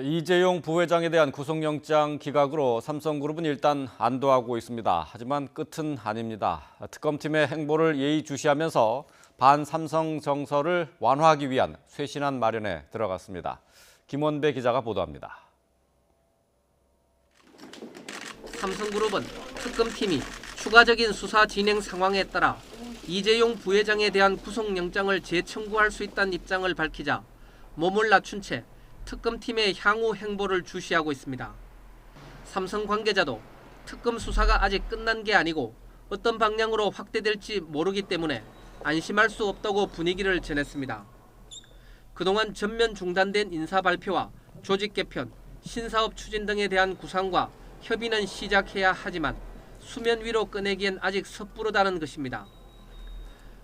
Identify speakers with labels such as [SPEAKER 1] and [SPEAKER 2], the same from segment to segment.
[SPEAKER 1] 이재용 부회장에 대한 구속영장 기각으로 삼성그룹은 일단 안도하고 있습니다. 하지만 끝은 아닙니다. 특검팀의 행보를 예의주시하면서 반삼성 정서를 완화하기 위한 쇄신안 마련에 들어갔습니다. 김원배 기자가 보도합니다.
[SPEAKER 2] 삼성그룹은 특검팀이 추가적인 수사 진행 상황에 따라 이재용 부회장에 대한 구속영장을 재청구할 수 있다는 입장을 밝히자 몸을 낮춘 채 특검팀의 향후 행보를 주시하고 있습니다. 삼성 관계자도 특검 수사가 아직 끝난 게 아니고 어떤 방향으로 확대될지 모르기 때문에 안심할 수 없다고 분위기를 전했습니다. 그동안 전면 중단된 인사 발표와 조직 개편, 신사업 추진 등에 대한 구상과 협의는 시작해야 하지만 수면 위로 꺼내기엔 아직 섣부르다는 것입니다.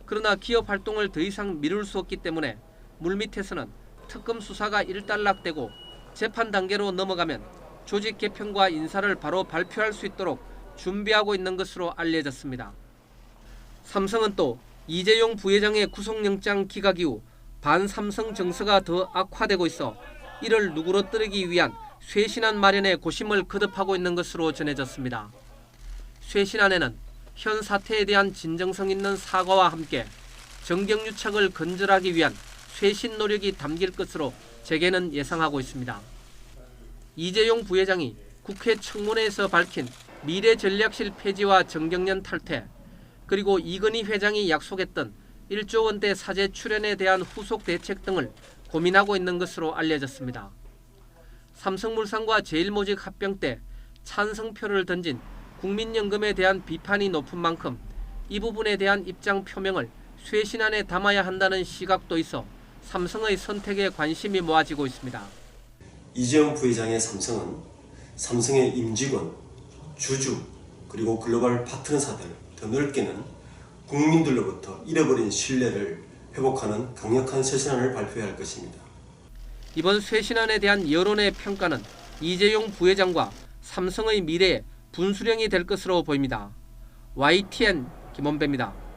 [SPEAKER 2] 그러나 기업 활동을 더 이상 미룰 수 없기 때문에 물밑에서는 특검 수사가 일단락되고 재판 단계로 넘어가면 조직 개편과 인사를 바로 발표할 수 있도록 준비하고 있는 것으로 알려졌습니다. 삼성은 또 이재용 부회장의 구속영장 기각 이후 반삼성 정서가 더 악화되고 있어 이를 누그러뜨리기 위한 쇄신안 마련에 고심을 거듭하고 있는 것으로 전해졌습니다. 쇄신안에는 현 사태에 대한 진정성 있는 사과와 함께 정경유착을 근절하기 위한 쇄신 노력이 담길 것으로 재계는 예상하고 있습니다. 이재용 부회장이 국회 청문회에서 밝힌 미래전략실 폐지와 정경련 탈퇴, 그리고 이건희 회장이 약속했던 1조 원대 사재 출연에 대한 후속 대책 등을 고민하고 있는 것으로 알려졌습니다. 삼성물산과 제일모직 합병 때 찬성표를 던진 국민연금에 대한 비판이 높은 만큼 이 부분에 대한 입장 표명을 쇄신안에 담아야 한다는 시각도 있어 삼성의 선택에 관심이 모아지고 있습니다.
[SPEAKER 3] 이재용 부회장의 삼성은 삼성의 임직원, 주주, 그리고 글로벌 파트너사들, 더 넓게는 국민들로부터 잃어버린 신뢰를 회복하는 강력한 쇄신안을 발표해야 할 것입니다.
[SPEAKER 2] 이번 쇄신안에 대한 여론의 평가는 이재용 부회장과 삼성의 미래에 분수령이 될 것으로 보입니다. YTN 김원배입니다.